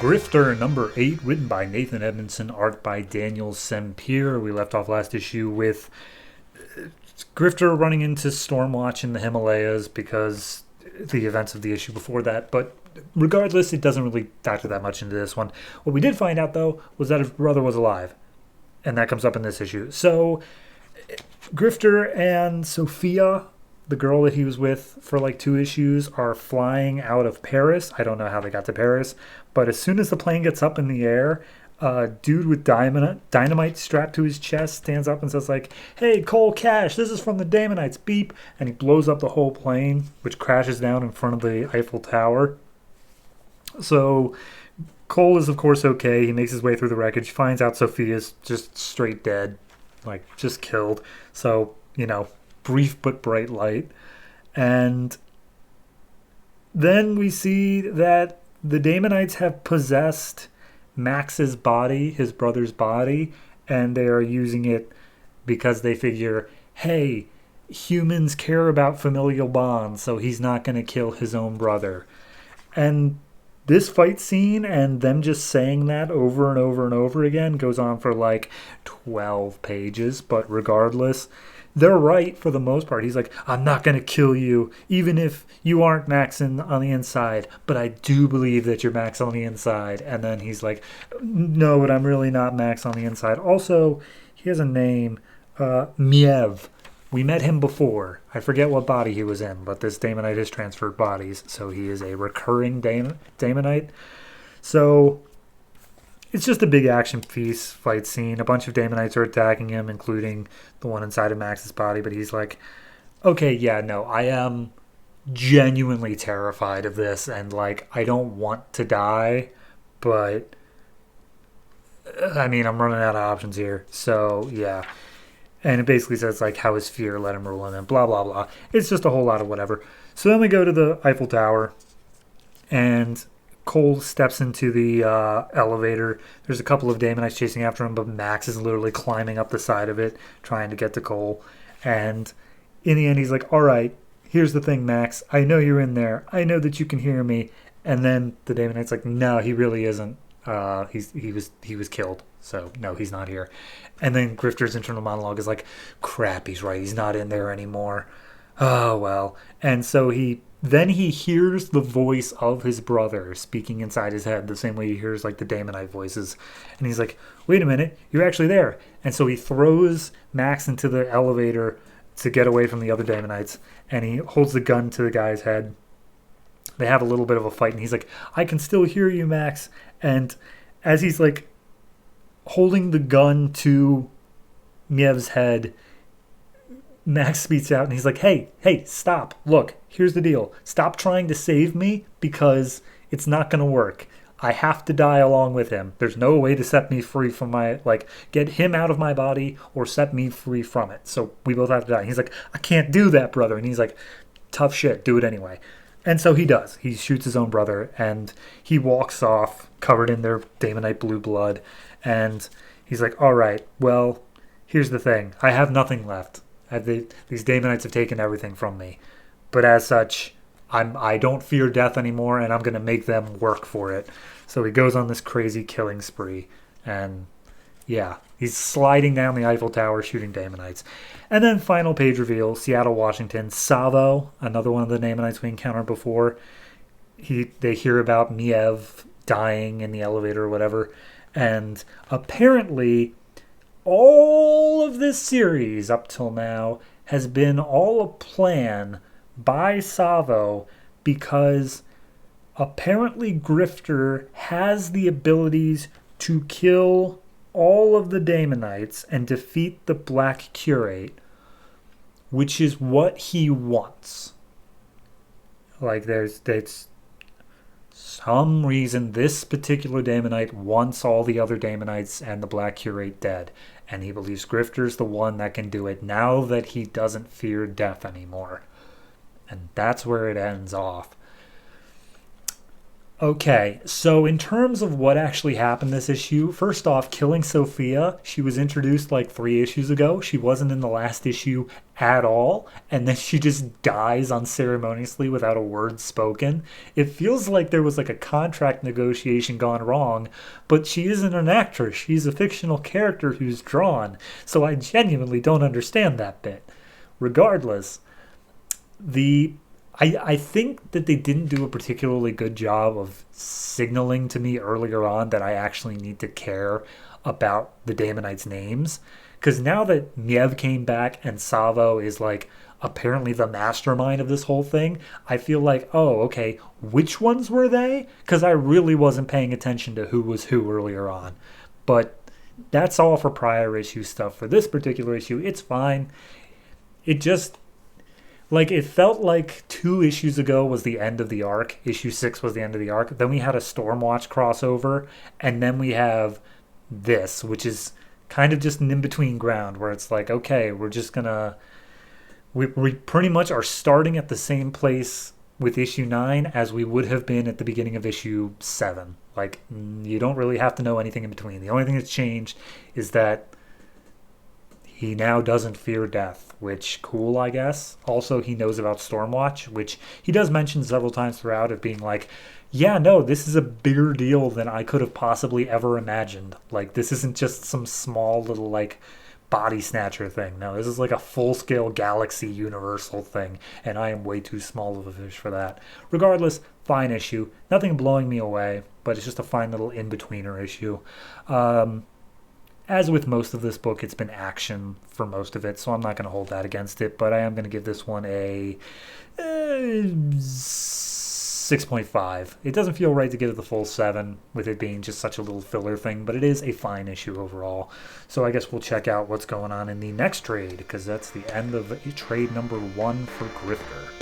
Grifter number 8, written by Nathan Edmondson, art by Daniel Sempier. We left off last issue with Grifter running into Stormwatch in the Himalayas because the events of the issue before that, but regardless, it doesn't really factor that much into this one. What we did find out, though, was that his brother was alive, and that comes up in this issue. So, Grifter and Sophia, the girl that he was with for like 2 issues, are flying out of Paris. I don't know how they got to Paris, but as soon as the plane gets up in the air, a dude with dynamite strapped to his chest stands up and says like, "Hey, Cole Cash, this is from the Damonites, beep," and he blows up the whole plane, which crashes down in front of the Eiffel Tower. So Cole is, of course, okay. He makes his way through the wreckage, finds out Sophia's just straight dead, like just killed. So, brief but bright light. And then we see that the Damonites have possessed Max's body, his brother's body, and they are using it because they figure, hey, humans care about familial bonds, so he's not going to kill his own brother. And this fight scene and them just saying that over and over and over again goes on for like 12 pages, but regardless, they're right for the most part. He's like, "I'm not going to kill you, even if you aren't Max on the inside, but I do believe that you're Max on the inside." And then he's like, "No, but I'm really not Max on the inside." Also, he has a name, Miev. We met him before. I forget what body he was in, but this Damonite has transferred bodies, so he is a recurring Damonite. So it's just a big action piece, fight scene. A bunch of Damonites are attacking him, including the one inside of Max's body, but he's like, "Okay, yeah, no, I am genuinely terrified of this, and like, I don't want to die, but I mean, I'm running out of options here." So, yeah. And it basically says, like, how his fear let him rule him, and blah, blah, blah. It's just a whole lot of whatever. So then we go to the Eiffel Tower, and Cole steps into the elevator. There's a couple of Damonites chasing after him, but Max is literally climbing up the side of it, trying to get to Cole. And in the end, he's like, "All right, here's the thing, Max. I know you're in there. I know that you can hear me." And then the Damonite's like, "No, he really isn't. He was killed. So no, he's not here." And then Grifter's internal monologue is like, "Crap, he's right. He's not in there anymore. Oh well." And so he hears the voice of his brother speaking inside his head, the same way he hears like the Damonite voices. And he's like, "Wait a minute, you're actually there." And so he throws Max into the elevator to get away from the other Damonites, and he holds the gun to the guy's head. They have a little bit of a fight, and he's like, "I can still hear you, Max." And as he's like holding the gun to Miev's head, Max speaks out and he's like, hey, stop. Look, here's the deal. Stop trying to save me because it's not going to work. I have to die along with him. There's no way to set me free from get him out of my body or set me free from it. So we both have to die. And he's like, "I can't do that, brother." And he's like, "Tough shit. Do it anyway." And so he does. He shoots his own brother and he walks off covered in their Damonite blue blood. And he's like, "All right, well, here's the thing. I have nothing left. These Damonites have taken everything from me. But as such, I don't fear death anymore, and I'm going to make them work for it." So he goes on this crazy killing spree. And yeah, he's sliding down the Eiffel Tower shooting Damonites. And then final page reveal, Seattle, Washington. Savo, another one of the Damonites we encountered before. They hear about Miev dying in the elevator or whatever. And apparently, all of this series up till now has been all a plan by Savo because apparently Grifter has the abilities to kill all of the Damonites and defeat the Black Curate, which is what he wants. Like, there's some reason this particular Damonite wants all the other Damonites and the Black Curate dead, and he believes Grifter's the one that can do it now that he doesn't fear death anymore. And that's where it ends off. Okay, so in terms of what actually happened this issue, first off, killing Sophia, she was introduced like 3 issues ago. She wasn't in the last issue at all, and then she just dies unceremoniously without a word spoken. It feels like there was like a contract negotiation gone wrong, but she isn't an actress. She's a fictional character who's drawn, so I genuinely don't understand that bit. Regardless, the I think that they didn't do a particularly good job of signaling to me earlier on that I actually need to care about the Damonites' names. Because now that Miev came back and Savo is like apparently the mastermind of this whole thing, I feel like, oh, okay, which ones were they? Because I really wasn't paying attention to who was who earlier on. But that's all for prior issue stuff. For this particular issue, it's fine. It just it felt like 2 issues ago was the end of the arc. Issue 6 was the end of the arc. Then we had a Stormwatch crossover, and then we have this, which is kind of just an in-between ground where it's like, okay, we're just gonna we pretty much are starting at the same place with issue 9 as we would have been at the beginning of issue 7. Like, you don't really have to know anything in between. The only thing that's changed is that he now doesn't fear death, which cool, I guess. Also, he knows about Stormwatch, which he does mention several times throughout of being like, yeah, no, this is a bigger deal than I could have possibly ever imagined. Like, this isn't just some small little, like, body snatcher thing. No, this is like a full-scale galaxy universal thing, and I am way too small of a fish for that. Regardless, fine issue. Nothing blowing me away, but it's just a fine little in-betweener issue. As with most of this book, it's been action for most of it, so I'm not going to hold that against it, but I am going to give this one a 6.5. It doesn't feel right to give it the full 7 with it being just such a little filler thing, but it is a fine issue overall. So I guess we'll check out what's going on in the next trade, because that's the end of trade number 1 for Grifter.